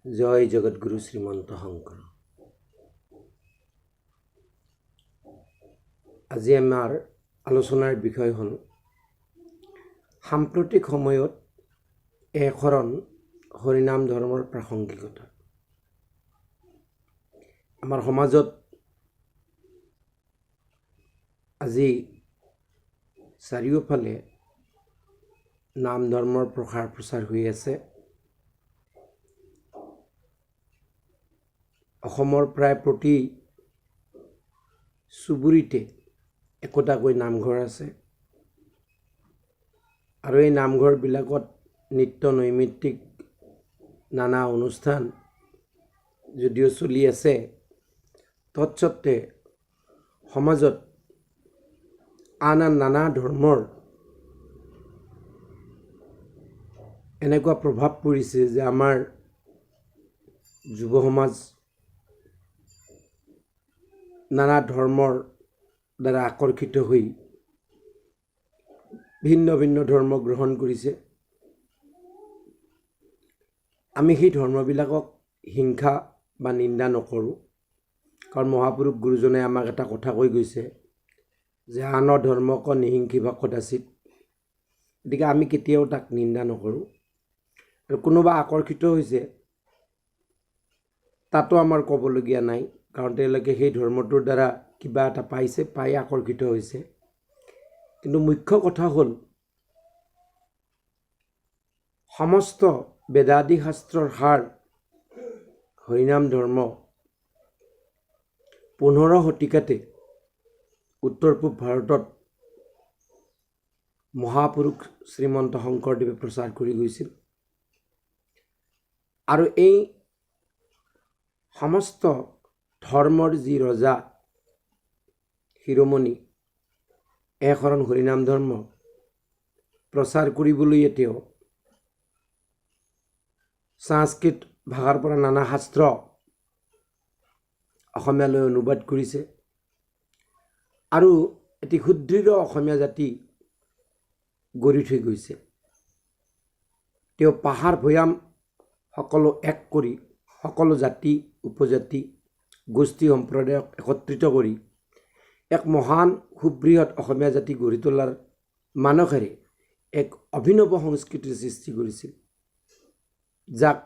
জয় জগৎগুৰু শ্ৰীমন্ত শংকৰ। আজি আমাৰ আলোচনাৰ বিষয় হ'ল সাম্প্ৰতিক সময়ত একশৰণ হৰিনাম ধৰ্মৰ প্ৰাসংগিকতা। আমাৰ সমাজত আজি চাৰিওফালে নাম ধৰ্মৰ প্ৰসাৰ প্ৰচাৰ হৈ আছে। অসমৰ প্ৰায় প্ৰতি চুবুৰীতে একোটাকৈ নামঘৰ আছে আৰু এই নামঘৰবিলাকত নিত্য নৈমিত্তিক নানা অনুষ্ঠান যদিও চলি আছে, তৎসত্ত্বে সমাজত আন নানা ধৰ্মৰ এনেকুৱা প্ৰভাৱ পৰিছে যে আমাৰ যুৱ সমাজ নানা ধৰ্মৰ দ্বাৰা আকৰ্ষিত হৈ ভিন্ন ভিন্ন ধৰ্ম গ্ৰহণ কৰিছে। আমি সেই ধৰ্মবিলাকক হিংসা বা নিন্দা নকৰোঁ, কাৰণ মহাপুৰুষ গুৰুজনে আমাক এটা কথা কৈ গৈছে যে আন ধৰ্মক নিহিংসিবা কদাচিত। গতিকে আমি কেতিয়াও তাক নিন্দা নকৰোঁ, আৰু কোনোবা আকৰ্ষিত হৈছে তাতো আমাৰ ক'বলগীয়া নাই, কাৰণ তেওঁলোকে সেই ধৰ্মটোৰ দ্বাৰা কিবা এটা পাইছে, পাই আকৰ্ষিত হৈছে। কিন্তু মুখ্য কথা হ'ল সমস্ত বেদাদি শাস্ত্ৰৰ সাৰ হৰিনাম ধৰ্ম 15 শতিকাতে উত্তৰ পূব ভাৰতত মহাপুৰুষ শ্ৰীমন্ত শংকৰদেৱে প্ৰচাৰ কৰি গৈছিল। আৰু এই সমস্ত ধৰ্মৰ যি ৰজা শিৰোমণি একশৰণ হৰিনাম ধৰ্ম প্ৰচাৰ কৰিবলৈ তেওঁ সংস্কৃত ভাষাৰ পৰা নানা শাস্ত্ৰ অসমীয়ালৈ অনুবাদ কৰিছে আৰু এটি সুদৃঢ় অসমীয়া জাতি গঢ়ি থৈ গৈছে। তেওঁ পাহাৰ ভৈয়াম সকলো এক কৰি সকলো জাতি উপজাতি গোষ্ঠী সম্প্ৰদায়ক একত্ৰিত কৰি এক মহান সুবৃহৎ অসমীয়া জাতি গঢ়ি তোলাৰ মানসেৰে এক অভিনৱ সংস্কৃতিৰ সৃষ্টি কৰিছিল, যাক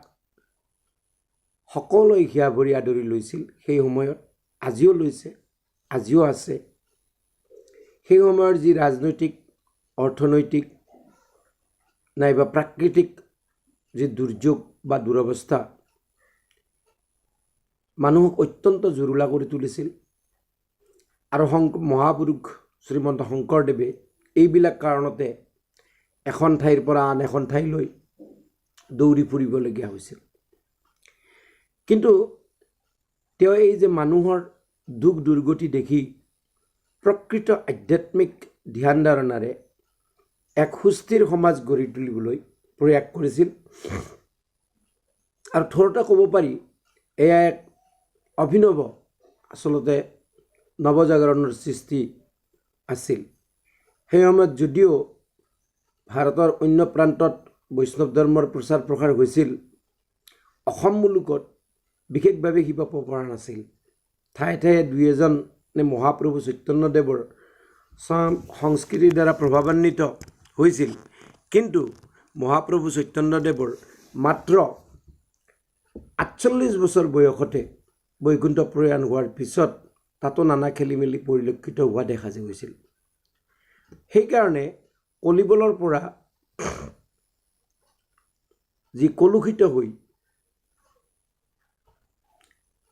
সকলোৱে হিয়া ভৰি আদৰি লৈছিল। সেই সময়ত আজিও লৈছে, আজিও আছে। সেই সময়ৰ যি ৰাজনৈতিক অৰ্থনৈতিক নাইবা প্ৰাকৃতিক যি দুৰ্যোগ বা দুৰৱস্থা মানুহক অত্যন্ত জুৰুলা কৰি তুলিছিল, আৰু মহাপুৰুষ শ্ৰীমন্ত শংকৰদেৱে এইবিলাক কাৰণতে এখন ঠাইৰ পৰা আন এখন ঠাইলৈ দৌৰি ফুৰিবলগীয়া হৈছিল। কিন্তু তেওঁ এই যে মানুহৰ দুখ দুৰ্গতি দেখি প্ৰকৃত আধ্যাত্মিক ধ্যান ধাৰণাৰে এক সুস্থিৰ সমাজ গঢ়ি তুলিবলৈ প্ৰয়াস কৰিছিল। আৰু থোৰতে ক'ব পাৰি এয়া এক অভিনৱ আচলতে নৱজাগৰণৰ সৃষ্টি আছিল। সেই সময়ত যদিও ভাৰতৰ অন্য প্ৰান্তত বৈষ্ণৱ ধৰ্মৰ প্ৰচাৰ প্ৰসাৰ হৈছিল, অসম মুলুকত বিশেষভাৱে শিপাব পৰা নাছিল। ঠায়ে ঠায়ে দুই এজনে মহাপ্ৰভু চৈতন্যদেৱৰ সংস্কৃতিৰ দ্বাৰা প্ৰভাৱান্বিত হৈছিল, কিন্তু মহাপ্ৰভু চৈতন্যদেৱৰ মাত্ৰ 48 বছৰ বয়সতে বৈকুণ্ঠ প্ৰয়াণ হোৱাৰ পিছত তাতো নানা খেলি মেলি পৰিলক্ষিত হোৱা দেখা গৈছিল। সেইকাৰণে কলিবলৰ পৰা যি কলুষিত হৈ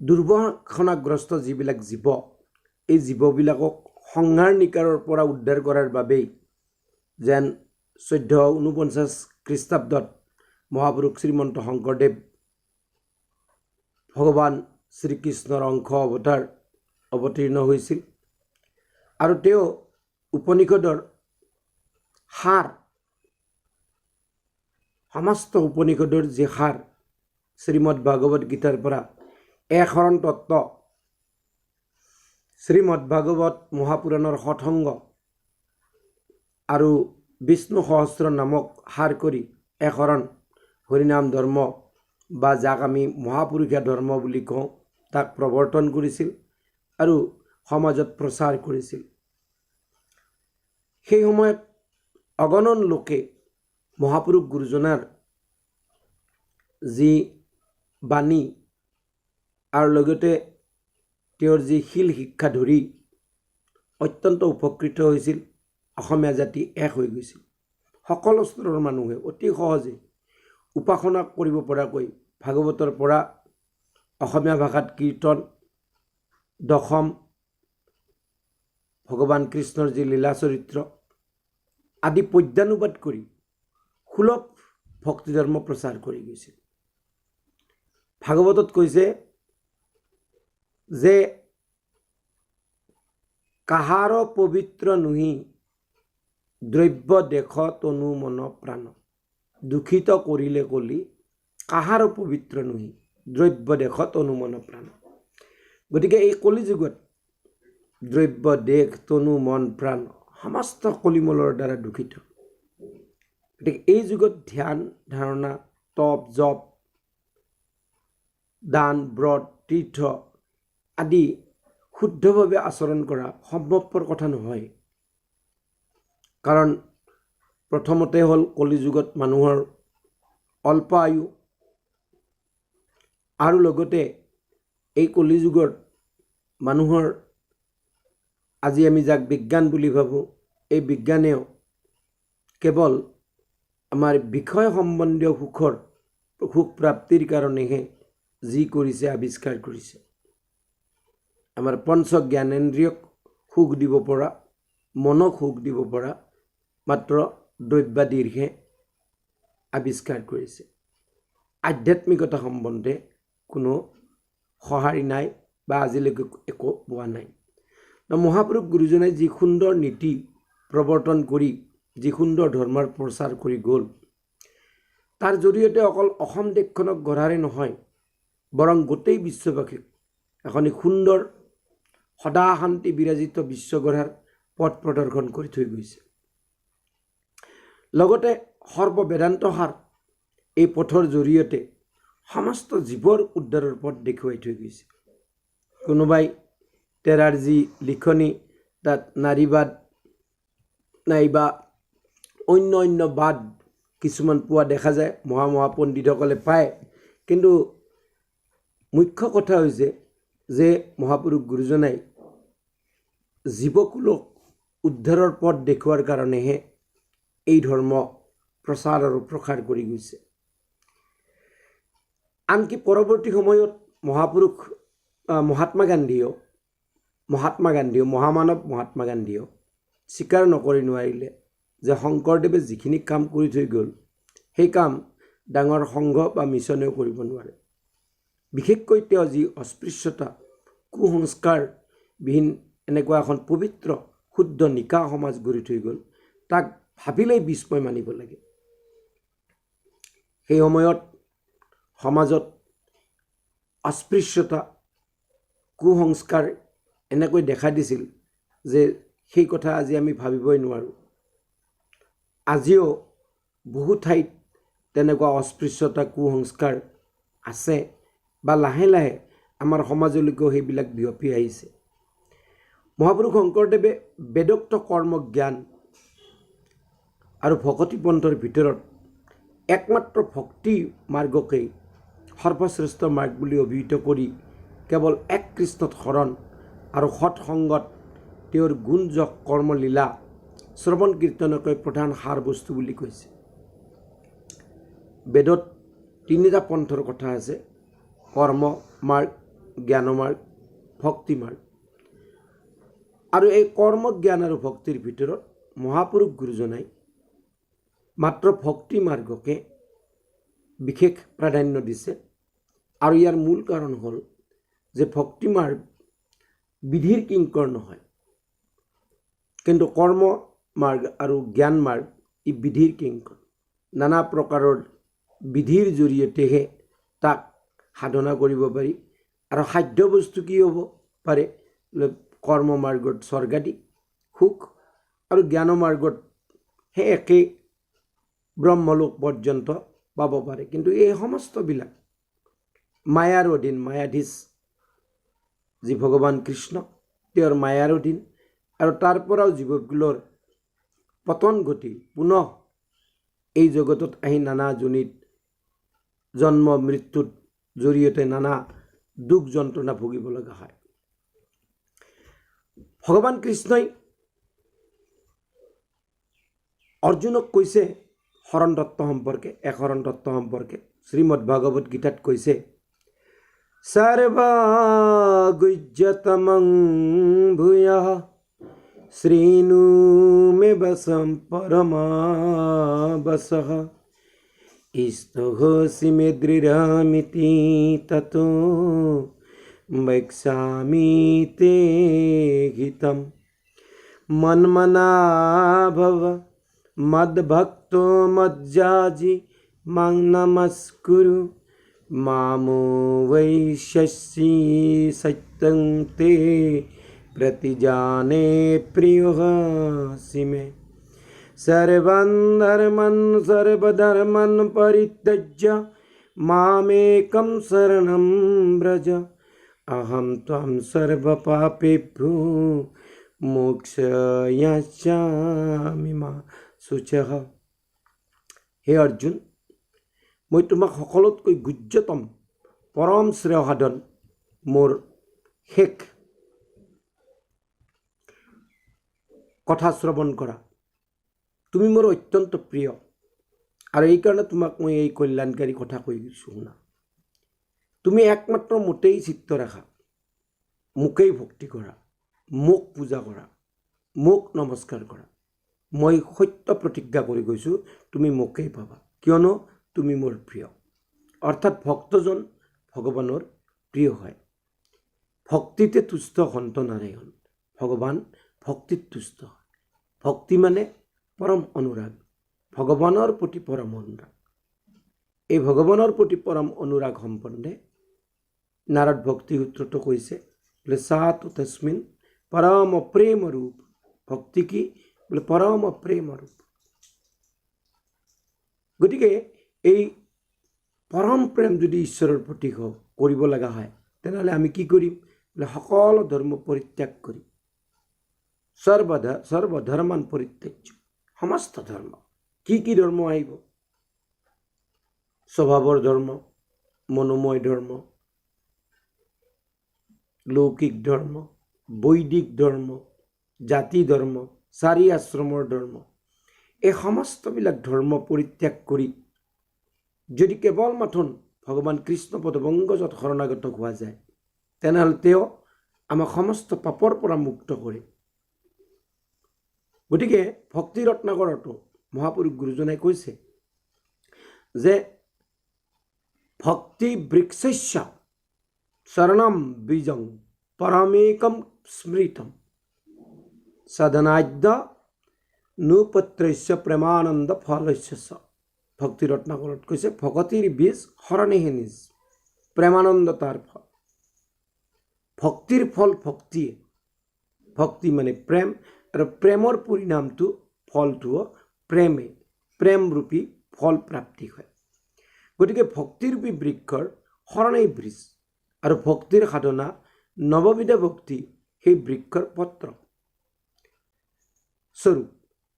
দুৰ্বাসনাগ্ৰস্ত যিবিলাক জীৱ, এই জীৱবিলাকক সংহাৰ নিকাৰৰ পৰা উদ্ধাৰ কৰাৰ বাবেই যেন 1449 খ্ৰীষ্টাব্দত মহাপুৰুষ শ্ৰীমন্ত শংকৰদেৱ ভগৱান শ্ৰীকৃষ্ণৰ অংশ অৱতাৰ অৱতীৰ্ণ হৈছিল। আৰু তেওঁ উপনিষদৰ সাৰ, সমস্ত উপনিষদৰ যি সাৰ শ্ৰীমদ ভাগৱত গীতাৰ পৰা একশৰণ তত্ত্ব, শ্ৰীমদ ভাগৱত মহাপুৰাণৰ সৎসংগ আৰু বিষ্ণু সহস্ৰ নামক সাৰ কৰি একশৰণ হৰিনাম ধৰ্ম বা যাক আমি মহাপুৰুষীয়া ধৰ্ম বুলি কওঁ তাক প্ৰৱৰ্তন কৰিছিল আৰু সমাজত প্ৰচাৰ কৰিছিল। সেই সময়ত অগণন লোকে মহাপুৰুষ গুৰুজনাৰ যি বাণী আৰু লগতে তেওঁৰ যি শিল শিক্ষা ধৰি অত্যন্ত উপকৃত হৈছিল। অসমীয়া জাতি এক হৈ গৈছিল। সকলো স্তৰৰ মানুহে অতি সহজে উপাসনা কৰিব পৰাকৈ ভাগৱতৰ পৰা অসমীয়া ভাষাত কীৰ্তন, দশম, ভগৱান কৃষ্ণৰ যি লীলা চৰিত্ৰ আদি পদ্যানুবাদ কৰি সুলভ ভক্তি ধৰ্ম প্ৰচাৰ কৰি গৈছিল। ভাগৱতত কৈছে যে কাহাৰ পবিত্ৰ নুহি দ্ৰব্য দেখ তনু মন প্ৰাণ। দূষিত কৰিলে কলি কাহাৰ পবিত্ৰ নুহি দ্ৰব্য দেখ তনু মন প্ৰাণ। গতিকে এই কলিযুগত দ্ৰব্য দেশ তনু মন প্ৰাণ সমস্ত কলিমলৰ দ্বাৰা দূষিত। গতিকে এই যুগত ধ্যান ধাৰণা, তপ, জপ, দান, ব্ৰত, তীৰ্থ আদি শুদ্ধভাৱে আচৰণ কৰা সম্ভৱপৰ কথা নহয়। কাৰণ প্ৰথমতে হ'ল কলিযুগত মানুহৰ অল্প আয়ু, আৰু লগতে এই কলিযুগৰ মানুহৰ আজি আমি যাক বিজ্ঞান বুলি ভাবোঁ, এই বিজ্ঞানেও কেৱল আমাৰ বিষয় সম্বন্ধীয় সুখ প্ৰাপ্তিৰ কাৰণেহে যি কৰিছে, আৱিষ্কাৰ কৰিছে। আমাৰ পঞ্চ জ্ঞানেন্দ্ৰিয়ক সুখ দিব পৰা, মনক সুখ দিব পৰা মাত্ৰ দ্ৰব্যাদিৰহে আৱিষ্কাৰ কৰিছে। আধ্যাত্মিকতা সম্বন্ধে কোনো সঁহাৰি নাই বা আজিলৈকে একো পোৱা নাই। মহাপুৰুষ গুৰুজনাই যি সুন্দৰ নীতি প্ৰৱৰ্তন কৰি যি সুন্দৰ ধৰ্মৰ প্ৰচাৰ কৰি গ'ল, তাৰ জৰিয়তে অকল অসম দেশখনক গঢ়াৰে নহয়, বৰং গোটেই বিশ্ববাসীক এখনি সুন্দৰ সদা শান্তি বিৰাজিত বিশ্ব গঢ়াৰ পথ প্ৰদৰ্শন কৰি থৈ গৈছে। লগতে সৰ্ববেদান্ত সাৰ এই পথৰ জৰিয়তে সমস্ত জীৱৰ উদ্ধাৰৰ পথ দেখুৱাই থৈ গৈছে। কোনোবাই তেৰাৰ যি লিখনি তাত নাৰীবাদ নাইবা অন্য বাদ কিছুমান পোৱা দেখা যায়, মহা পণ্ডিতসকলে পায়। কিন্তু মুখ্য কথা হৈছে যে মহাপুৰুষ গুৰুজনাই জীৱকুলক উদ্ধাৰৰ পথ দেখুৱাৰ কাৰণেহে এই ধৰ্ম প্ৰচাৰ আৰু প্ৰসাৰ কৰি গৈছে। আনকি পৰৱৰ্তী সময়ত মহাত্মা গান্ধীয়েও মহামানৱ মহাত্মা গান্ধীয়েও স্বীকাৰ নকৰি নোৱাৰিলে যে শংকৰদেৱে যিখিনি কাম কৰি থৈ গ'ল, সেই কাম ডাঙৰ সংঘ বা মিছনেও কৰিব নোৱাৰে। বিশেষকৈ তেওঁ যি অস্পৃশ্যতা, কুসংস্কাৰবিহীন এনেকুৱা এখন পবিত্ৰ শুদ্ধ নিকা সমাজ গঢ়ি থৈ গ'ল, তাক ভাবিলেই বিস্ময় মানিব লাগে। সেই সময়ত সমাজত অস্পৃশ্যতা, কুসংস্কাৰ এনেকৈ দেখা দিছিল যে সেই কথা আজি আমি ভাবিবই নোৱাৰোঁ। আজিও বহু ঠাইত তেনেকুৱা অস্পৃশ্যতা, কুসংস্কাৰ আছে বা লাহে লাহে আমাৰ সমাজলৈকেও সেইবিলাক বিয়পি আহিছে। মহাপুৰুষ শংকৰদেৱে বেদোক্ত কৰ্ম জ্ঞান আৰু ভকতি পন্থৰ ভিতৰত একমাত্ৰ ভক্তি মাৰ্গকেই সৰ্বশ্ৰেষ্ঠ মাৰ্গ বুলি অভিহিত কৰি কেৱল এক কৃষ্ণত শৰণ আৰু সৎসংগত তেওঁৰ গুণ যশ কৰ্মলীলা শ্ৰৱণ কীৰ্তনকৈ প্ৰধান সাৰ বস্তু বুলি কৈছে। বেদত তিনিটা পন্থৰ কথা আছে: কৰ্ম মাৰ্গ, জ্ঞান মাৰ্গ, ভক্তি মাৰ্গ। আৰু এই কৰ্ম, জ্ঞান আৰু ভক্তিৰ ভিতৰত মহাপুৰুষ গুৰুজনাই মাত্ৰ ভক্তি মাৰ্গকে বিশেষ প্ৰাধান্য দিছে। আৰু ইয়াৰ মূল কাৰণ হ'ল যে ভক্তি মাৰ্গ বিধিৰ কিংকৰ নহয়, কিন্তু কৰ্ম মাৰ্গ আৰু জ্ঞান মাৰ্গ ই বিধিৰ কিংকৰ। নানা প্ৰকাৰৰ বিধিৰ জৰিয়তেহে তাক সাধনা কৰিব পাৰি। আৰু সাধ্য বস্তু কি হ'ব পাৰে? কৰ্ম মাৰ্গত স্বৰ্গাদি সুখ আৰু জ্ঞান মাৰ্গত সেই একেই ব্ৰহ্মলোক পৰ্যন্ত পাব পাৰে। কিন্তু এই সমস্তবিলাক মায়াৰ অধীন, মায়াধীশ যি ভগৱান কৃষ্ণ তেওঁৰ মায়াৰ অধীন, আৰু তাৰ পৰাও জীৱকুলৰ পতন ঘটি পুনঃ এই জগতত আহি নানা যোনিত জন্ম মৃত্যুৰ জৰিয়তে নানা দুখ যন্ত্ৰণা ভুগিব লগা হয়। ভগৱান কৃষ্ণই অৰ্জুনক কৈছে হৰণ তত্ত্ব সম্পৰ্কে, এক হৰণ তত্ত্ব সম্পৰ্কে। শ্ৰীমদ ভাগৱত গীতাত কৈছে, সৰ্বগুহ্যতমং ভূয়ঃ শ্রীণু মে বসম পরমাবসঃ ইস্তহসি মে দৃঢ়মিতি ততো বক্ষ্যামি তে হিতম মন্মনা ভব মদ্ভক্তো মজ্জাজি মাং নমস্কুরু মামো বৈশ্যসি সত্যং তে प्रतिजाने प्रियोऽसि मे सर्वं सर्वधर्मं परित्यज्य मामेकं शरणं व्रज अहं त्वां सर्वपापेभ्यो मोक्षयिष्यामि मा शुचः। हे अर्जुन, মই তোমাক সকলোতকৈ গুহ্যতম পৰম শ্ৰেয় সাধন মোৰ শেষ কথা শ্ৰৱণ কৰা। তুমি মোৰ অত্যন্ত প্ৰিয়, আৰু এইকাৰণে তোমাক মই এই কল্যাণকাৰী কথা কৈ দিছোঁ শুনা। তুমি একমাত্ৰ মোটেই চিত্ত ৰাখা, মোকেই ভক্তি কৰা, মোক পূজা কৰা, মোক নমস্কাৰ কৰা। মই সত্য প্ৰতিজ্ঞা কৰি কৈছোঁ, তুমি মোকেই পাবা, কিয়নো তুমি মোৰ প্ৰিয়। অৰ্থাৎ ভক্তজন ভগৱানৰ প্ৰিয় হয়। ভক্তিতে তুষ্ট সন্ত নাৰায়ণ, ভগৱান ভক্তিত তুষ্ট হয়। ভক্তি মানে পৰম অনুৰাগ, ভগৱানৰ প্ৰতি পৰম অনুৰাগ। এই ভগৱানৰ প্ৰতি পৰম অনুৰাগ সম্পন্নে নাৰদ ভক্তি সূত্ৰটো কৈছে বোলে সাতু তস্মিন পৰম প্ৰেম ৰূপ। ভক্তি কি বোলে পৰম প্ৰেম ৰূপ। গতিকে এই পৰম প্ৰেম যদি ঈশ্বৰৰ প্ৰতি কৰিব লগা হয়, তেনেহ'লে আমি কি কৰিম বোলে সকলো ধৰ্ম পৰিত্যাগ কৰিম। সৰ্বধৰ্মান পৰিত্যাজ্য, সমস্ত ধৰ্ম। কি কি ধৰ্ম আহিব? স্বভাৱৰ ধৰ্ম, মনোময় ধৰ্ম, লৌকিক ধৰ্ম, বৈদিক ধৰ্ম, জাতি ধৰ্ম, চাৰি আশ্ৰমৰ ধৰ্ম, এই সমস্তবিলাক ধৰ্ম পৰিত্যাগ কৰি যদি কেৱল মাথোন ভগৱান কৃষ্ণ পদপংকজত শৰণাগত হোৱা যায়, তেনেহ'লে তেওঁ আমাক সমস্ত পাপৰ পৰা মুক্ত কৰে। গতিকে ভক্তি ৰত্নাকৰতো মহাপুৰুষ গুৰুজনাই কৈছে যে ভক্তি বৃক্ষস্য শৰণম বীজং পৰমেকম স্মৃতম সাধনাদ্য নুপত্ৰস্য প্ৰেমানন্দ ফলস্য। ভক্তি ৰত্নাকৰত কৈছে ভকতিৰ বীজ শৰণেহে নিজ, প্ৰেমানন্দ তাৰ ফল। ভক্তিৰ ফল ভক্তিয়ে, ভক্তি মানে প্ৰেম, আৰু প্ৰেমৰ পৰিণামটো ফলটোও প্ৰেমে, প্ৰেমৰূপী ফল প্ৰাপ্তি হয়। গতিকে ভক্তিৰূপী বৃক্ষৰ শৰণেই বীজ, আৰু ভক্তিৰ সাধনা নৱবিধ ভক্তি সেই বৃক্ষৰ পত্ৰ স্বৰূপ।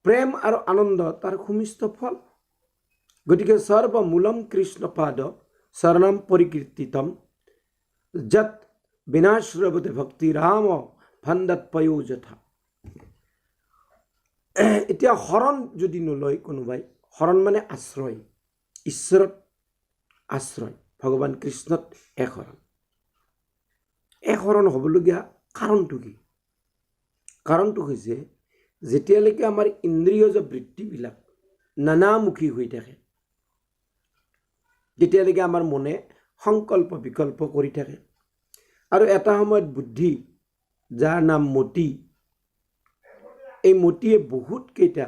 প্ৰেম আৰু আনন্দ তাৰ সুমিষ্ট ফল। গতিকে সৰ্বমূলম কৃষ্ণ পাদ শৰণম পৰিকীৰ্তিতম যত বিনাশ্ৰৱতে ভক্তি ৰাম ফাণ্ডাত পয়ো যথা। এতিয়া শৰণ যদি নলয় কোনোবাই, শৰণ মানে আশ্ৰয়, ঈশ্বৰত আশ্ৰয়, ভগৱান কৃষ্ণত এক শৰণ। এক শৰণ হ'বলগীয়া কাৰণটো কি? কাৰণটো হৈছে যেতিয়ালৈকে আমাৰ ইন্দ্ৰিয়জ বৃত্তিবিলাক নানামুখী হৈ থাকে, তেতিয়ালৈকে আমাৰ মনে সংকল্প বিকল্প কৰি থাকে, আৰু এটা সময়ত বুদ্ধি, যাৰ নাম মতি, এই মতিয়ে বহুত কেইটা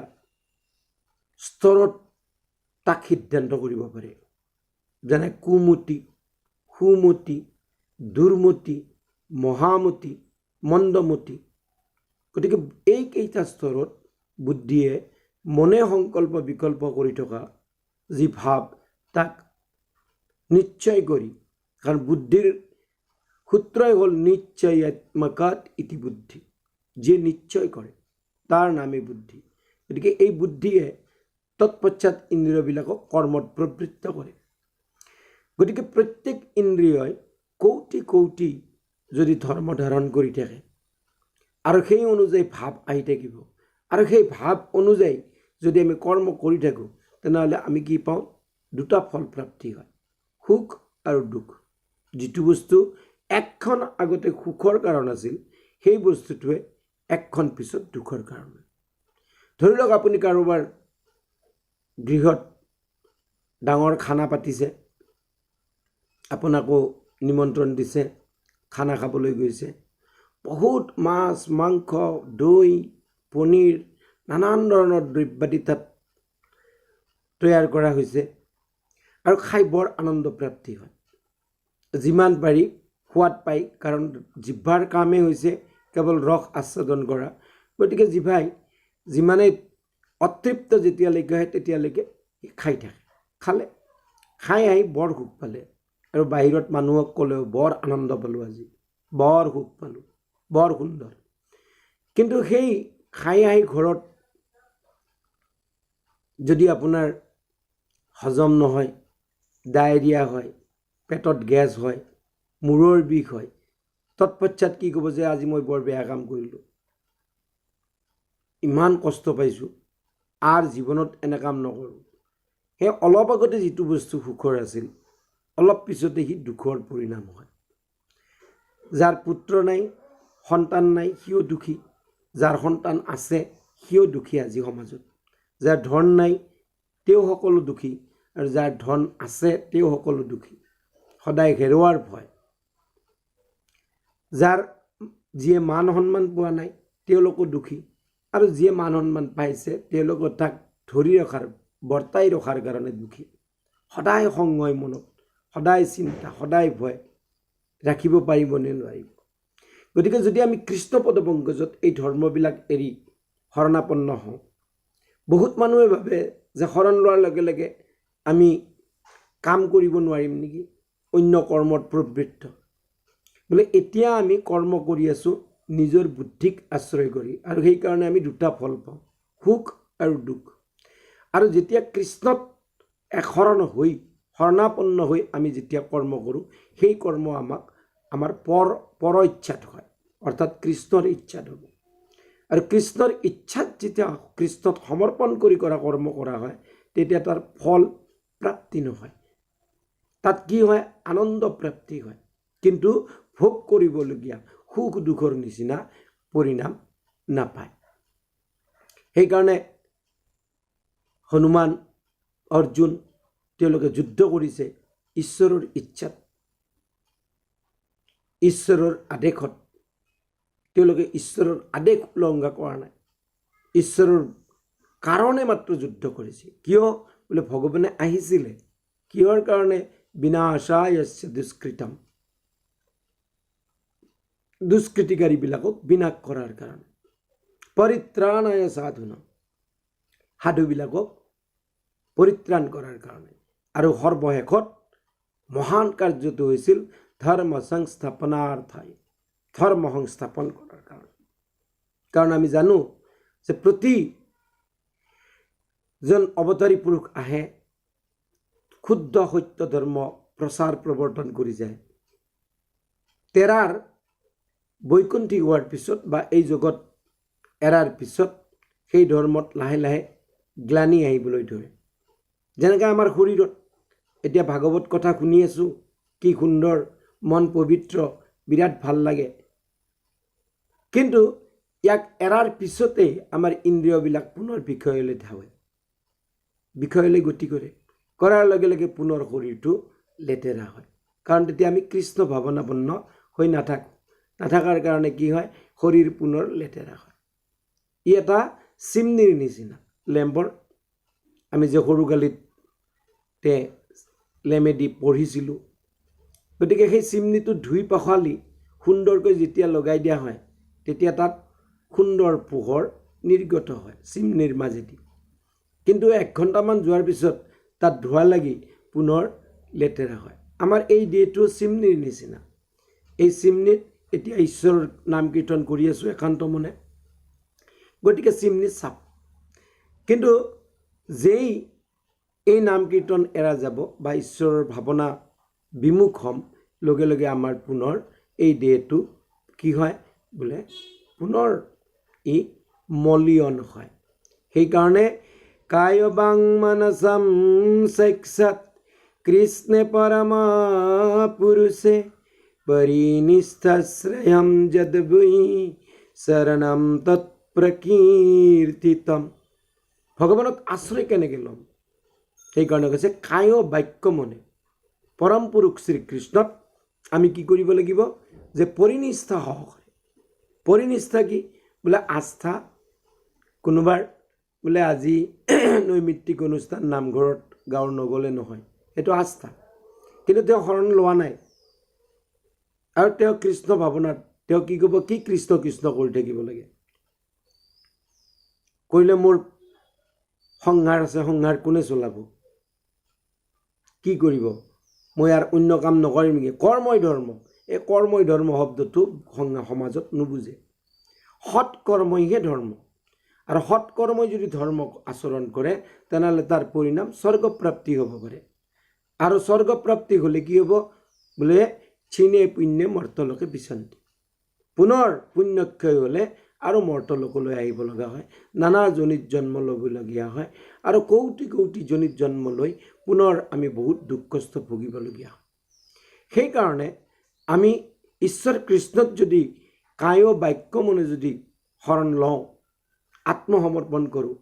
স্তৰত তাক সিদ্ধান্ত কৰিব পাৰে, যেনে কুমতি, সুমতি, দুৰ্মতি, মহামতি, মন্দমতি। গতিকে এইকেইটা স্তৰত বুদ্ধিয়ে মনে সংকল্প বিকল্প কৰি থকা যি ভাৱ, তাক নিশ্চয় কৰি কাৰণ বুদ্ধিৰ সূত্ৰই হ'ল নিশ্চয়াত্মকাত ইতি বুদ্ধি, যিয়ে নিশ্চয় কৰে তাৰ নামেই বুদ্ধি। গতিকে এই বুদ্ধিয়ে তৎপশ্চাত ইন্দ্ৰিয়বিলাকক কৰ্মত প্ৰবৃত্ত কৰে। গতিকে প্ৰত্যেক ইন্দ্ৰিয়ই কৌটি কৌটি যদি ধৰ্ম ধাৰণ কৰি থাকে আৰু সেই অনুযায়ী ভাৱ আহি থাকিব আৰু সেই ভাৱ অনুযায়ী যদি আমি কৰ্ম কৰি থাকোঁ, তেনেহ'লে আমি কি পাওঁ? দুটা ফল প্ৰাপ্তি হয়, সুখ আৰু দুখ। যিটো বস্তু একখন আগতে সুখৰ কাৰণ আছিল, সেই বস্তুটোৱে একখন পিছত দুখৰ কাৰণ হয়। ধৰি লওক আপুনি কাৰোবাৰ গৃহত ডাঙৰ খানা পাতিছে, আপোনাকো নিমন্ত্ৰণ দিছে, খানা খাবলৈ গৈছে, বহুত মাছ মাংস দৈ পনীৰ নানান ধৰণৰ দ্ৰব্যাদি তাত তৈয়াৰ কৰা হৈছে আৰু খাই বৰ আনন্দ প্ৰাপ্তি হয়। যিমান পাৰি সোৱাদ পায়, কাৰণ জিভাৰ কামেই হৈছে কেৱল ৰস আস্বাদন কৰা। গতিকে জিভাই যিমানেই অতৃপ্ত যেতিয়ালৈকে হয় তেতিয়ালৈকে খাই থাকে। খাই আহি বৰ সুখ পালে আৰু বাহিৰত মানুহক ক'লেও বৰ আনন্দ পালোঁ, আজি বৰ সুখ পালোঁ, বৰ সুন্দৰ। কিন্তু সেই খাই আহি ঘৰত যদি আপোনাৰ হজম নহয়, ডায়েৰিয়া হয়, পেটত গেছ হয়, মূৰৰ বিষ হয়, তৎপশ্চাত কি ক'ব যে আজি মই বৰ বেয়া কাম কৰিলোঁ, ইমান কষ্ট পাইছোঁ, আৰু জীৱনত এনে কাম নকৰোঁ। সেই অলপ আগতে যিটো বস্তু সুখৰ আছিল, অলপ পিছতে সি দুখৰ পৰিণাম হয়। যাৰ পুত্ৰ নাই, সন্তান নাই, সিও দুখী। যাৰ সন্তান আছে সিও দুখী আজি সমাজত। যাৰ ধন নাই তেওঁ সকলো দুখী, আৰু যাৰ ধন আছে তেওঁ সকলো দুখী, সদায় হেৰুৱাৰ ভয়। যিয়ে মান সন্মান পোৱা নাই তেওঁলোকো দুখী, আৰু যিয়ে মান সন্মান পাইছে তেওঁলোকে তাক ধৰি ৰখাৰ বৰ্তাই ৰখাৰ কাৰণে দুখী। সদায় সংশয় মনত, সদায় চিন্তা, সদায় ভয়, ৰাখিব পাৰিবনে নোৱাৰিব। গতিকে যদি আমি কৃষ্ণ পদপংকজত এই ধৰ্মবিলাক এৰি শৰণাপন্ন হওঁ, বহুত মানুহে ভাবে যে শৰণ লোৱাৰ লগে লগে আমি কাম কৰিব নোৱাৰিম নেকি, অন্য কৰ্মত প্ৰবৃত্ত। বোলে এতিয়া আমি কৰ্ম কৰি আছোঁ নিজৰ বুদ্ধিক আশ্ৰয় কৰি, আৰু সেইকাৰণে আমি দুটা ফল পাওঁ, সুখ আৰু দুখ। আৰু যেতিয়া কৃষ্ণত শৰণাপন্ন হৈ আমি যেতিয়া কৰ্ম কৰোঁ, সেই কৰ্ম আমাৰ পৰ ইচ্ছাত হয়, অৰ্থাৎ কৃষ্ণৰ ইচ্ছাত হ'ব। আৰু কৃষ্ণৰ ইচ্ছাত যেতিয়া কৃষ্ণত সমৰ্পণ কৰি কৰা কৰ্ম কৰা হয়, তেতিয়া তাৰ ফল প্ৰাপ্তি নহয়। তাত কি হয়? আনন্দ প্ৰাপ্তি হয়, কিন্তু ভোগ কৰিবলগীয়া সুখ দুখৰ নিচিনা পৰিণাম নাপায়। সেইকাৰণে হনুমান, অৰ্জুন তেওঁলোকে যুদ্ধ কৰিছে ঈশ্বৰৰ ইচ্ছাত, ঈশ্বৰৰ আদেশত। তেওঁলোকে ঈশ্বৰৰ আদেশ উলংঘা কৰা নাই, ঈশ্বৰৰ কাৰণে মাত্ৰ যুদ্ধ কৰিছে। কিয়? বোলে ভগৱানে আহিছিলে কিহৰ কাৰণে? বিনাশায়স্য দুষ্কৃতম, দুষ্কৃতিকাৰীবিলাকক বিনাশ কৰাৰ কাৰণে। পৰিত্ৰাণায় সাধুনাম, সাধুবিলাকক পৰিত্ৰাণ কৰাৰ কাৰণে। আৰু সৰ্বশেষত মহান কাৰ্যটো হৈছিল ধৰ্ম সংস্থাপনাৰ্থই, ধৰ্ম সংস্থাপন কৰাৰ কাৰণে। কাৰণ আমি জানো যে প্ৰতিজন অৱতাৰী পুৰুষ আহে, শুদ্ধ সত্য ধৰ্ম প্ৰচাৰ প্ৰৱৰ্তন কৰি যায়। তেৰাৰ বৈকুণ্ঠী হোৱাৰ পিছত বা এই জগত এৰাৰ পিছত সেই ধৰ্মত লাহে লাহে গ্লানি আহিবলৈ ধৰে। যেনেকৈ আমাৰ শৰীৰত এতিয়া ভাগৱত কথা শুনি আছোঁ, কি সুন্দৰ, মন পবিত্ৰ, বিৰাট ভাল লাগে। কিন্তু ইয়াক এৰাৰ পিছতেই আমাৰ ইন্দ্ৰিয়বিলাক পুনৰ বিষয়লৈ ধাৱে, বিষয়লৈ গতি কৰে। কৰাৰ লগে লগে পুনৰ শৰীৰটো লেতেৰা হয়, কাৰণ তেতিয়া আমি কৃষ্ণ ভাৱনাপন্ন হৈ নাথাকাৰ কাৰণে কি হয়? শৰীৰ পুনৰ লেতেৰা হয়। ই এটা চিমনিৰ নিচিনা, লেম্পৰ। আমি যে সৰুকালিতে লেমেদি পঢ়িছিলোঁ, গতিকে সেই চিমনিটো ধুই পখালি সুন্দৰকৈ যেতিয়া লগাই দিয়া হয়, তেতিয়া তাত সুন্দৰ পোহৰ নিৰ্গত হয় চিমনিৰ মাজেদি। কিন্তু 1 ঘণ্টামান যোৱাৰ পিছত তাত ধোঁৱা লাগি পুনৰ লেতেৰা হয়। আমাৰ এই দেহটো চিমনিৰ নিচিনা। এই চিমনিত এতিয়া ঈশ্বৰৰ নাম কীৰ্তন কৰি আছোঁ একান্ত মনে, গতিকে চিমনিত চাপ। কিন্তু যেই এই নাম কীৰ্তন এৰা যাব বা ঈশ্বৰৰ ভাৱনা বিমুখ হ'ম, লগে লগে আমাৰ পুনৰ এই দেহটো কি হয় বোলে পুনৰ ই মলিয়ন হয়। সেইকাৰণে কায়বাং মানসম সাক্ষাৎ কৃষ্ণে পৰমা পুৰুষে পৰিনিষ্ঠাশ্ৰয়ম যদ্বৈ শৰণম তৎপ্ৰকীৰ্তিতম। ভগৱানক আশ্ৰয় কেনেকৈ ল'ম? সেইকাৰণে কৈছে কায় বাক্য মনে পৰম পুৰুষ শ্ৰীকৃষ্ণত আমি কি কৰিব লাগিব? যে পৰিনিষ্ঠা সহকাৰে। পৰিনিষ্ঠা কি বোলে? আস্থা। কোনোবাৰ বোলে আজি নৈমিত্তিক অনুষ্ঠান নামঘৰত গাঁৱৰ নগ'লে নহয়, সেইটো আস্থা। কিন্তু তেওঁ শৰণ লোৱা নাই আৰু তেওঁ কৃষ্ণ ভাৱনাত তেওঁ কি ক'ব? কি কৃষ্ণ কৃষ্ণ কৰি থাকিব লাগে? কৰিলে মোৰ সংসাৰ আছে, সংসাৰ কোনে চলাব? কি কৰিব? মই আৰু অন্য কাম নকৰিম নেকি? কৰ্মই ধৰ্ম। এই কৰ্মই ধৰ্ম শব্দটো সমাজত নুবুজে। সৎ কৰ্মইহে ধৰ্ম, আৰু সৎ কৰ্মই যদি ধৰ্ম আচৰণ কৰে তেনেহ'লে তাৰ পৰিণাম স্বৰ্গপ্ৰাপ্তি হ'ব পাৰে। আৰু স্বৰ্গপ্ৰাপ্তি হ'লে কি হ'ব বোলে? ক্ষীণে পুণ্যে মৰ্তলোকে বিশন্তি। পুনৰ পুণ্যক্ষয় হ'লে আৰু মৰ্তলোকলৈ আহিব লগা হয়, নানা জনিত জন্ম ল'বলগীয়া হয়, আৰু কৌটি কৌটি জনিত জন্ম লৈ পুনৰ আমি বহুত দুখ কষ্ট ভুগিবলগীয়া হয়। সেইকাৰণে আমি ঈশ্বৰ কৃষ্ণক যদি কায় বাক্য মনে যদি শৰণ লওঁ, আত্মসমৰ্পণ কৰোঁ,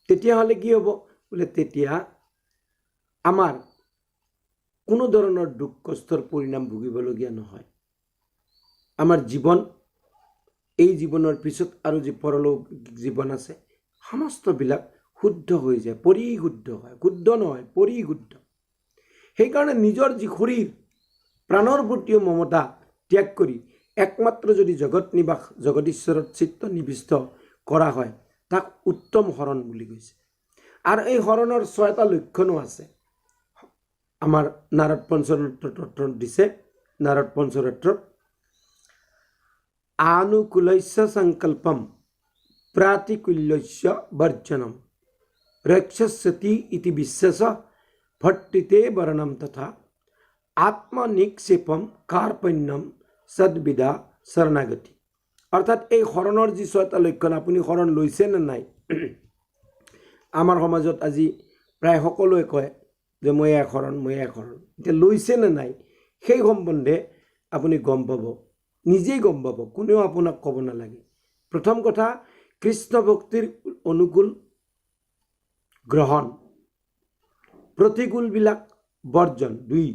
তেতিয়াহ'লে কি হ'ব বোলে? তেতিয়া আমাৰ কোনো ধৰণৰ দুখ কষ্টৰ পৰিণাম ভুগিবলগীয়া নহয়। আমাৰ জীৱন, এই জীৱনৰ পিছত আৰু যি পৰলৌকিক জীৱন আছে, সমস্তবিলাক শুদ্ধ হৈ যায়, পৰিশুদ্ধ হয়। শুদ্ধ নহয়, পৰিশুদ্ধ। সেইকাৰণে নিজৰ যি শৰীৰ, প্ৰাণৰ প্ৰতিও মমতা ত্যাগ কৰি একমাত্ৰ যদি জগত নিবাস জগদীশ্বৰত চিত্ত নিবিষ্ট কৰা হয়, তাক উত্তম শৰণ বুলি কৈছে। আৰু এই শৰণৰ 6টা লক্ষণো আছে। আমাৰ নাৰদ পঞ্চৰত্নত দিছে। নাৰদ পঞ্চৰত্ৰত আনুকূল্যস্য সংকল্পম প্ৰাতিকূল্যস্য বৰ্জনম ৰক্ষস্যতি ইতি বিশ্বাস ভট্টিতে বৰণম তথা আত্মনিক্ষেপম কাৰ্পণ্যম সদ্বিধা শৰণাগতি। অৰ্থাৎ এই শৰণৰ যি 6টা লক্ষণ, আপুনি শৰণ লৈছে নে নাই? আমাৰ সমাজত আজি প্ৰায় সকলোৱে কয় যে মই এক শৰণ, মই এক শৰণ। এতিয়া লৈছে নে নাই সেই সম্বন্ধে আপুনি গম পাব, নিজেই গম পাব, কোনেও আপোনাক ক'ব নালাগে। প্ৰথম কথা, কৃষ্ণ ভক্তিৰ অনুকূল গ্ৰহণ, প্ৰতিকূলবিলাক বৰ্জন। 2,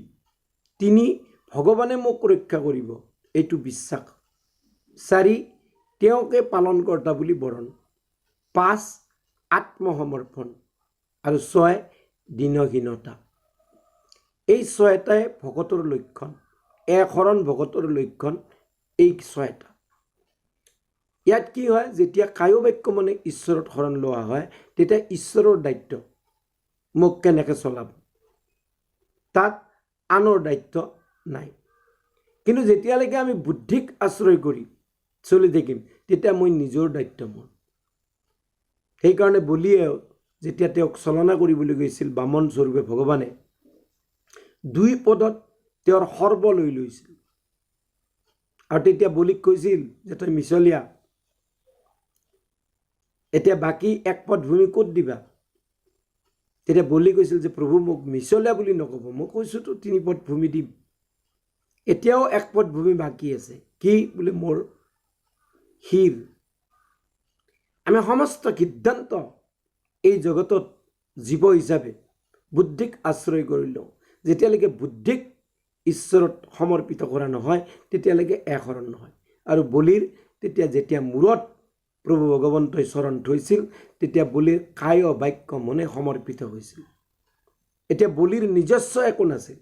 3 ভগৱানে মোক ৰক্ষা কৰিব, এইটো বিশ্বাস। 4 তেওঁকে পালনকৰ্তা বুলি বৰণ। 5 আত্মসমৰ্পণ। আৰু 6 দীনহীনতা। এই 6টাই ভকতৰ লক্ষণ। এক শৰণ ভকতৰ লক্ষণ এই 6টা। ইয়াত কি হয়? যেতিয়া কায় বাক্য মানে ঈশ্বৰত শৰণ লোৱা হয়, তেতিয়া ঈশ্বৰৰ দায়িত্ব মোক কেনেকৈ চলাব, তাত আনৰ দায়িত্ব নাই। কিন্তু যেতিয়ালৈকে আমি বুদ্ধিক আশ্ৰয় কৰি চলি থাকিম, তেতিয়া মই নিজৰ দায়িত্ব মোৰ। সেইকাৰণে বলিয়ে যেতিয়া তেওঁক চলনা কৰিবলৈ গৈছিল বামন স্বৰূপে ভগৱানে, 2 পদত তেওঁৰ সৰ্ব লৈ লৈছিল। আৰু তেতিয়া বলিক কৈছিল যে তই মিছলীয়া, এতিয়া বাকী 1 পদ ভূমি ক'ত দিবা? তেতিয়া বলি কৈছিল যে প্ৰভু মোক মিছলীয়া বুলি নক'ব, মই কৈছোঁতো 3 পদ ভূমি দিম। এতিয়াও 1 পদ ভূমি বাকী আছে। কি বোলে? মোৰ শিৰ। আমি সমস্ত সিদ্ধান্ত এই জগতত জীৱ হিচাপে বুদ্ধিক আশ্ৰয় কৰি লওঁ। যেতিয়ালৈকে বুদ্ধিক ঈশ্বৰত সমৰ্পিত কৰা নহয়, তেতিয়ালৈকে এক শৰণ নহয়। আৰু বলিৰ যেতিয়া মূৰত প্ৰভু ভগৱন্তই চৰণ থৈছিল, তেতিয়া বলিৰ কায় বাক্য মনে সমৰ্পিত হৈছিল। এতিয়া বলিৰ নিজস্ব একো নাছিল,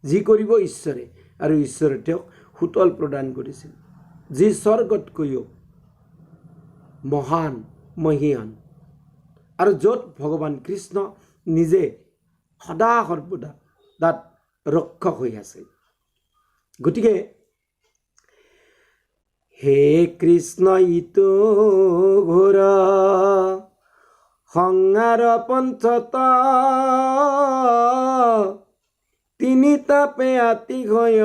যি কৰিব ঈশ্বৰে, আৰু ঈশ্বৰে তেওঁক সুতল প্ৰদান কৰিছিল, যি স্বৰ্গতকৈও মহান মহীয়ান, আৰু য'ত ভগৱান কৃষ্ণ নিজে সদা সৰ্বদা তাত ৰক্ষক হৈ আছিল। গতিকে হে কৃষ্ণ ইটো ঘোৰ সংহাৰ পঞ্চত তিনি তাপে আতি হয়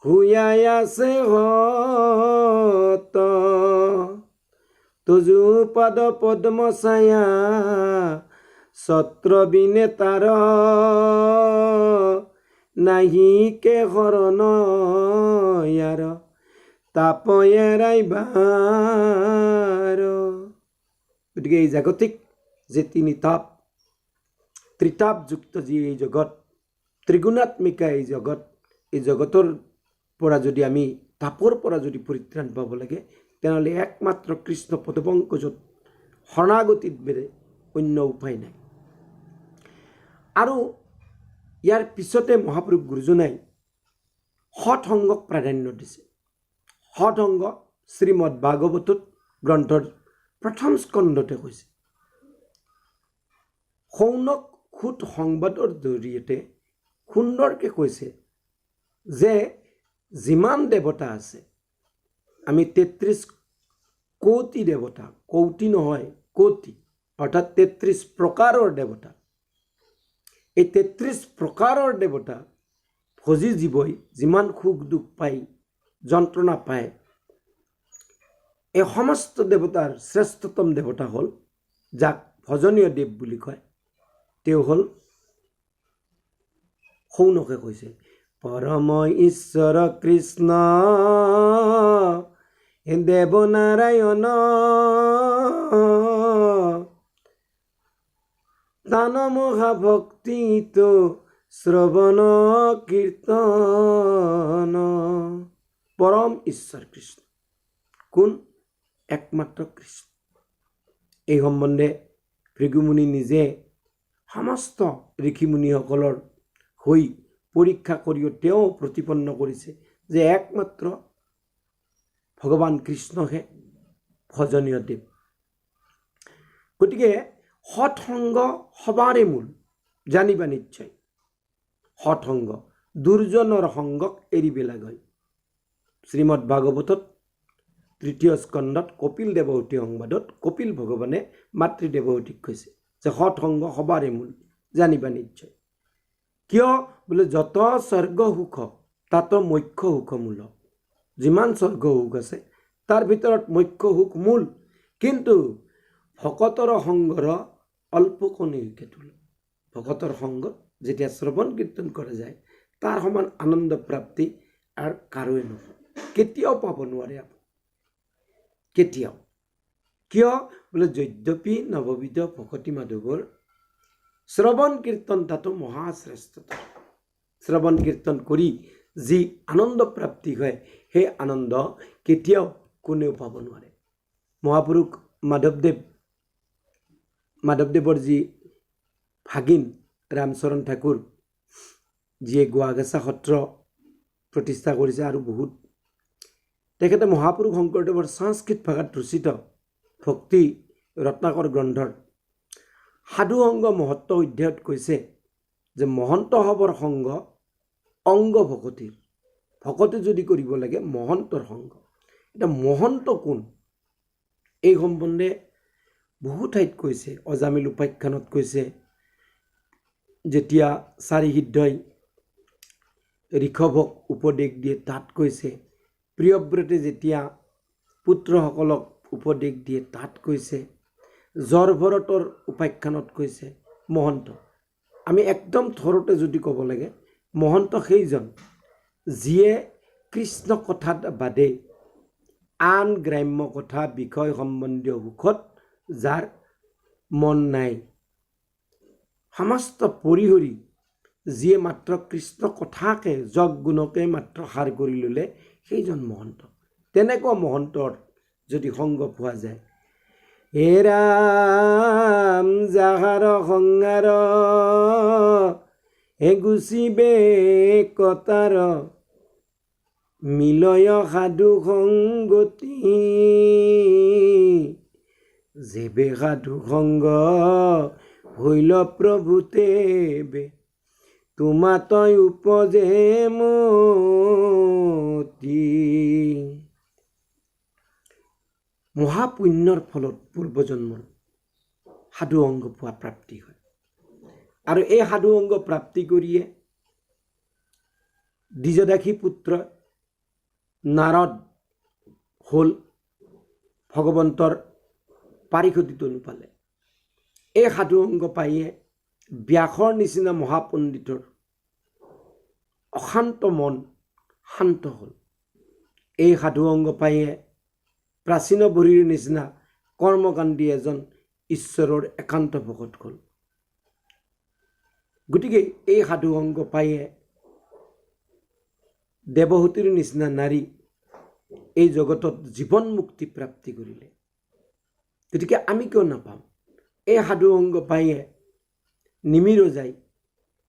হুয়াই আছে হত তুজু পদ পদ্ম ছায়া ছত্ৰ বিনে তাৰ নাহি কে শৰণ ইয়াৰ তাপ এৰাইবাৰ। গতিকে এই জাগতিক যে তিনি তাপ ত্ৰিতাপযুক্ত যি এই জগত ত্ৰিগুণাত্মিকা এই জগতৰ পৰা যদি আমি তাপৰ পৰা যদি পৰিত্ৰাণ পাব লাগে তেনেহ'লে একমাত্ৰ কৃষ্ণ পদপংকজত শৰণাগতিত বেৰে অন্য উপায় নাই। আৰু ইয়াৰ পিছতে মহাপুৰুষ গুৰুজনাই সৎসংগক প্ৰাধান্য দিছে। সৎসংগ শ্ৰীমদ ভাগৱতত গ্ৰন্থৰ প্ৰথম স্কন্ধতে কৈছে। শৌনক সুত সংবাদৰ জৰিয়তে সুন্দৰকৈ কৈছে যে যিমান দেৱতা আছে আমি 33 কোটি দেৱতা, কৌটি নহয় কোটি, অৰ্থাৎ 33 প্ৰকাৰৰ দেৱতা, এই 33 প্ৰকাৰৰ দেৱতা ভজি জীৱই যিমান সুখ দুখ পাই যন্ত্ৰণা পায়, এই সমস্ত দেৱতাৰ শ্ৰেষ্ঠতম দেৱতা হ'ল যাক ভজনীয় দেৱ বুলি কয়, তেওঁ হ'ল শৌনকে কৈছে পৰম ঈশ্বৰ কৃষ্ণ দেৱ নাৰায়ণ দান মহাভক্তিত শ্ৰৱণ কীৰ্তন। পৰম ঈশ্বৰ কৃষ্ণ কোন? একমাত্ৰ কৃষ্ণ। এই সম্বন্ধে ভৃগুমুনি নিজে সমস্ত ঋষিমুনিসকলৰ হৈ পৰীক্ষা কৰিও তেওঁ প্ৰতিপন্ন কৰিছে যে একমাত্ৰ ভগৱান কৃষ্ণহে ভজনীয় দেৱ। গতিকে সৎসংগ সবাৰে মূল, জানিবা নিশ্চয়। সৎসংগ দুৰ্জনৰ সংগক এৰিব লাগে। শ্ৰীমদ ভাগৱতত 3য় স্কন্ধত কপিল দেৱহূতি সংবাদত কপিল ভগৱানে মাতৃ দেৱহূতিক কৈছে যে সৎসংগ সবাৰে মূল, জানিবা নিশ্চয়। কিয় বোলে যত স্বৰ্গ সুখ তাত মুখ্য সুখ মূল। যিমান স্বৰ্গ সুখ আছে তাৰ ভিতৰত মুখ্য সুখ মূল, কিন্তু ভকতৰ সংগৰ অল্পকণি তুল। ভকতৰ সংগত যেতিয়া শ্ৰৱণ কীৰ্তন কৰা যায় তাৰ সমান আনন্দ প্ৰাপ্তি আৰু কাৰোৱে নহয়, কেতিয়াও পাব নোৱাৰে আপুনি, কেতিয়াও। কিয় বোলে যদ্যপি নৱবিধ ভকতি মাধৱৰ শ্ৰৱণ কীৰ্তন তাতো মহাশ্ৰেষ্ঠতা। শ্ৰৱণ কীৰ্তন কৰি যি আনন্দ প্ৰাপ্তি হয় সেই আনন্দ কেতিয়াও কোনেও পাব নোৱাৰে। মহাপুৰুষ মাধৱদেৱৰ যি ভাগিন ৰামচৰণ ঠাকুৰ, যিয়ে গোৱাগাছা সত্ৰ প্ৰতিষ্ঠা কৰিছে আৰু বহুত, তেখেতে মহাপুৰুষ শংকৰদেৱৰ সংস্কৃত ভাষাত ৰচিত ভক্তি ৰত্নাকৰ গ্ৰন্থৰ সাধু সংগ মহত্ব অধ্যায়ত কৈছে যে মহন্ত হবৰ সংগ অংগ ভকতিৰ। ভকতি যদি কৰিব লাগে মহন্তৰ সংগ। এতিয়া মহন্ত কোন এই সম্বন্ধে বহু ঠাইত কৈছে। অজামিল উপাখ্যানত কৈছে, যেতিয়া চাৰিসিদ্ধই ঋষভক উপদেশ দিয়ে তাত কৈছে, প্ৰিয়ব্ৰতে যেতিয়া পুত্ৰসকলক উপদেশ দিয়ে তাত কৈছে, জৰভৰতৰ উপাখ্যানত কৈছে মহন্ত। আমি একদম থৰতে যদি ক'ব লাগে মহন্ত সেইজন যিয়ে কৃষ্ণ কথাত বাদে আন গ্ৰাম্য কথা বিষয় সম্বন্ধীয় সুখত যাৰ মন নাই, সমস্ত পৰিহৰি যিয়ে মাত্ৰ কৃষ্ণ কথাকে যগ গুণকে মাত্ৰ সাৰ কৰি ল'লে সেইজন মহন্ত। তেনেকুৱা মহন্তৰ যদি সংগ পোৱা যায়, হে ৰাম যাহাৰ সংহাৰ হে গুচিবে কটাৰ মিলয় সাধু সংগতি যেবে সাধু সংগ হইল প্ৰভুতে বে তোমাতই উপজে মতি। মহাপুণ্যৰ ফলত পূৰ্বজন্মৰ সাধু অংগ পোৱা প্ৰাপ্তি হয় আৰু এই সাধু অংগ প্ৰাপ্তি কৰিয়ে দ্বিজদাসী পুত্ৰ নাৰদ হ'ল ভগৱন্তৰ পাৰিষদিত অনুপালে। এই সাধু অংগ পায়ে ব্যাসৰ নিচিনা মহাপণ্ডিতৰ অশান্ত মন শান্ত হ'ল। এই সাধু অংগ পায়ে প্ৰাচীন বুঢ়ীৰ নিচিনা কৰ্মকাণ্ডী এজন ঈশ্বৰৰ একান্ত ভকত হ'ল। গতিকে এই সাধু অংগ পায়ে দেৱহূতিৰ নিচিনা নাৰী এই জগতত জীৱন মুক্তি প্ৰাপ্তি কৰিলে। গতিকে আমি কিয় নাপাম? এই সাধু অংগ পায়ে নিমিৰ যায়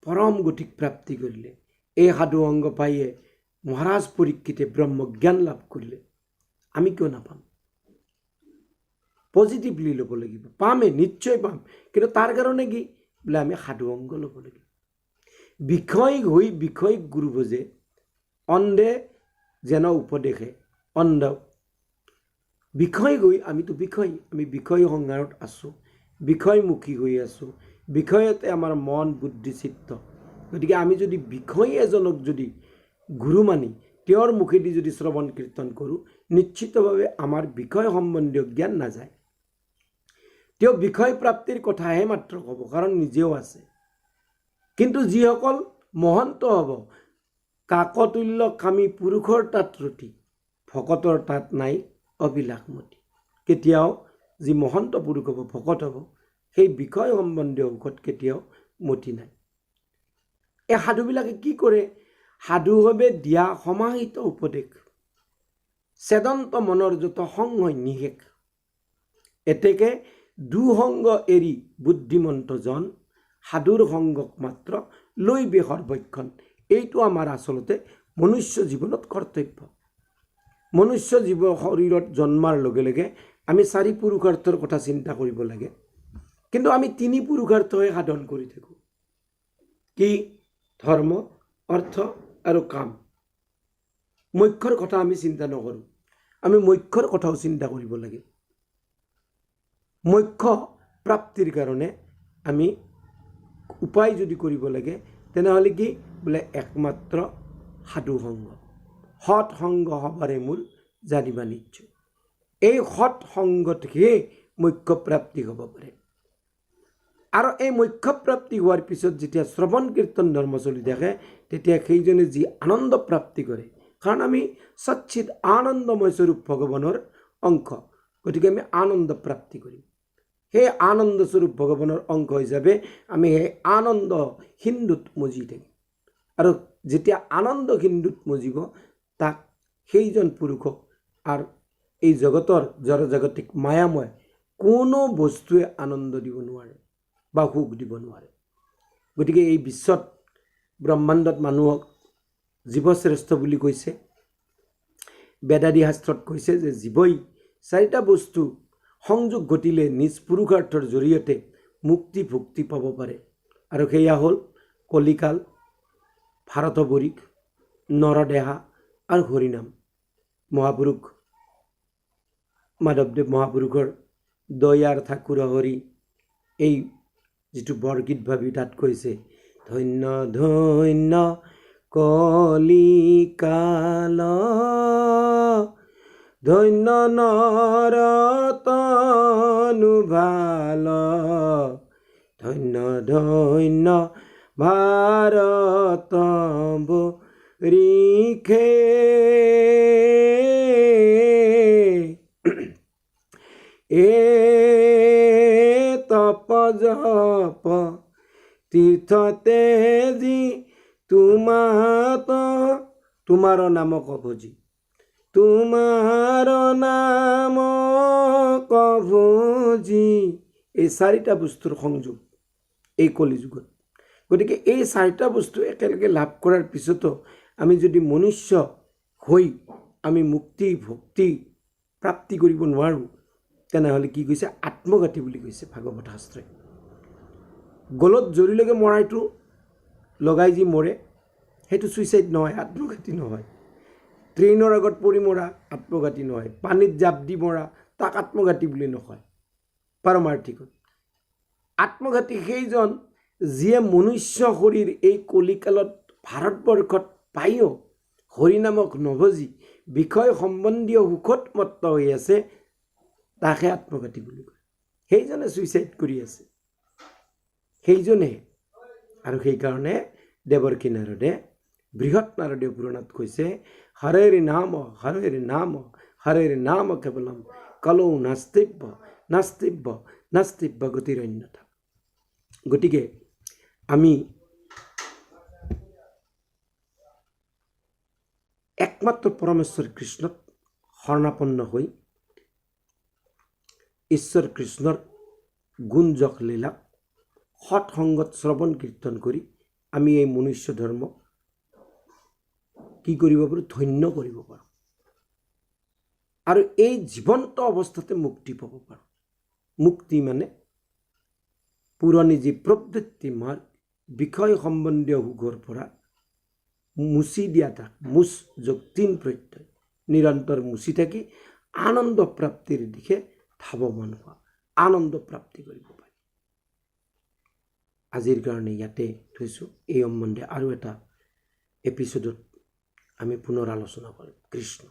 পৰম গতিক প্ৰাপ্তি কৰিলে। এই সাধু অংগ পায়ে মহাৰাজ পৰীক্ষিতে ব্ৰহ্মজ্ঞান লাভ কৰিলে। আমি কিয় নাপাম? পজিটিভলি ল'ব লাগিব। পামে, নিশ্চয় পাম, কিন্তু তাৰ কাৰণে কি বোলে আমি সাধু অংগ ল'ব লাগিব। বিষয় হৈ বিষয় গুৰু ভোজে অন্ধে যেন উপদেশে অন্ধ। বিষয় গৈ আমিতো আমি বিষয় সংহাৰত আছোঁ, বিষয়মুখী হৈ আছোঁ, বিষয়তে আমাৰ মন বুদ্ধি চিত্ত। গতিকে আমি যদি বিষয় এজনক যদি গুৰু মানি তেওঁৰ মুখেদি যদি শ্ৰৱণ কীৰ্তন কৰোঁ, নিশ্চিতভাৱে আমাৰ বিষয় সম্বন্ধীয় জ্ঞান নাযায়। তেওঁ বিষয় প্ৰাপ্তিৰ কথাহে মাত্ৰ ক'ব, কাৰণ নিজেও আছে। কিন্তু যিসকল মহন্ত হ'ব, কাকতুল্য কামী পুৰুষৰ তাত ৰতি, ভকতৰ তাত নাই অবিলাসমতি। কেতিয়াও যি মহন্ত পুৰুষ হ'ব, ভকত হ'ব, সেই বিষয় সম্বন্ধীয় ঔষধ কেতিয়াও মতি নাই। এই সাধুবিলাকে কি কৰে? সাধুভাৱে দিয়া সমাহিত উপদেশ চেদন্ত মনৰ যত সংশয় নিশেষ। এতেকে দুসংগ এৰি বুদ্ধিমন্তজন সাধুৰ সংগক মাত্ৰ লৈবে সৰ্বক্ষণ। এইটো আমাৰ আচলতে মনুষ্য জীৱনত কৰ্তব্য। মনুষ্য জীৱ শৰীৰত জন্মাৰ লগে লগে আমি 4 পুৰুষাৰ্থৰ কথা চিন্তা কৰিব লাগে, কিন্তু আমি 3 পুৰুষাৰ্থহে সাধন কৰি থাকোঁ। কি? ধৰ্ম, অৰ্থ আৰু কাম। মোক্ষৰ কথা আমি চিন্তা নকৰোঁ। আমি মোক্ষৰ কথাও চিন্তা কৰিব লাগে। মোক্ষ প্ৰাপ্তিৰ কাৰণে আমি উপায় যদি কৰিব লাগে, তেনেহ'লে কি বোলে একমাত্ৰ সাধু সংগ। সৎ সংগ সবাৰে মূল জানিবা নিশ্চয়। এই সৎ সংগতহে মোক্ষ প্ৰাপ্তি হ'ব পাৰে। আৰু এই মোক্ষ প্ৰাপ্তি হোৱাৰ পিছত যেতিয়া শ্ৰৱণ কীৰ্তন ধৰ্ম চলি থাকে, তেতিয়া সেইজনে যি আনন্দ প্ৰাপ্তি কৰে, কাৰণ আমি সচ্চিত আনন্দময় স্বৰূপ ভগৱানৰ অংশ, গতিকে আমি আনন্দ প্ৰাপ্তি কৰিম। সেই আনন্দ স্বৰূপ ভগৱানৰ অংশ হিচাপে আমি সেই আনন্দ সিন্ধুত মজি থাকিম। আৰু যেতিয়া আনন্দ সিন্ধুত মজিব, তাক সেইজন পুৰুষক আৰু এই জগতৰ জড়জাগতিক মায়াময় কোনো বস্তুৱে আনন্দ দিব নোৱাৰে বা সুখ দিব নোৱাৰে। গতিকে এই বিশ্বত ব্ৰহ্মাণ্ডত মানুহক জীৱশ্ৰেষ্ঠ বুলি কৈছে। বেদাদি শাস্ত্ৰত কৈছে যে জীৱই 4টা বস্তু সংযোগ ঘটিলে নিজ পুৰুষাৰ্থৰ জৰিয়তে মুক্তি ভক্তি পাব পাৰে। আৰু সেয়া হ'ল কলিকাল, ভাৰতবৰিক, নৰদেহা আৰু হৰিনাম। মহাপুৰুষ মাধৱদেৱ মহাপুৰুষৰ দয়াৰ ঠাকুৰ হৰি এই যিটো বৰগীত ভাবি তাত কৈছে, ধন্য ধন্য কলিকাল, ধন্য নৰতনু ভাল, ধন্য ধন্য ভাৰত বৰিষে, এ তপ জপ তীৰ্থতে যি তোমাৰ নামক ভজি, তোমাৰ নামক ভজি। এই 4টা বস্তুৰ সংযোগ এই কলিযুগত। গতিকে এই 4টা বস্তু একেলগে লাভ কৰাৰ পিছতো আমি যদি মনুষ্য হৈ আমি মুক্তি ভক্তি প্ৰাপ্তি কৰিব নোৱাৰোঁ, তেনেহ'লে কি কৈছে? আত্মঘাতী বুলি কৈছে ভাগৱত শাস্ত্ৰই। গলত জৰিলৈকে মৰাইটো লগাই যি মৰে সেইটো ছুইচাইড নহয়, আত্মঘাতী নহয়। ট্ৰেইনৰ আগত পৰি মৰা আত্মঘাতী নহয়, পানীত জাপ দি মৰা তাক আত্মঘাতী বুলি নকয় পাৰমাৰ্থিকত। আত্মঘাতী সেইজন যিয়ে মনুষ্য শৰীৰ এই কলিকালত ভাৰতবৰ্ষত পায়ো হৰিনামক নভজি বিষয় সম্বন্ধীয় সুখত মত্ত হৈ আছে, তাকে আত্মঘাতী বুলি কয়। সেইজনে ছুইচাইড কৰি আছে, সেইজনে। আৰু সেইকাৰণে দেৱৰ্ষী নাৰদে বৃহৎ নাৰদীয় পুৰাণত কৈছে, হৰেৰ নাম কেৱলম কলৌ নাস্তিব্য গতিৰ অন্যথা। গতিকে আমি একমাত্ৰ পৰমেশ্বৰ কৃষ্ণত শৰণাপন্ন হৈ ঈশ্বৰ কৃষ্ণৰ গুণ যশ লীলা সৎসংগত শ্ৰৱণ কীৰ্তন কৰি আমি এই মনুষ্য ধৰ্ম কি কৰিব পাৰোঁ? ধন্য কৰিব পাৰোঁ। আৰু এই জীৱন্ত অৱস্থাতে মুক্তি পাব পাৰোঁ। মুক্তি মানে পুৰণি যি প্ৰবৃত্তি মাৰ্গ বিষয় সম্বন্ধীয় সুখৰ পৰা মুচি দিয়া তাক মুচ যোগ 3 প্ৰত্যয় নিৰন্তৰ মুচি থাকি আনন্দ প্ৰাপ্তিৰ দিশে ধাৱমান হোৱা, আনন্দ প্ৰাপ্তি কৰিব পাৰি। আজিৰ কাৰণে ইয়াতে থৈছোঁ। এই সম্বন্ধে আৰু এটা এপিছডত আমি পুনৰ আলোচনা কৰিম। কৃষ্ণ।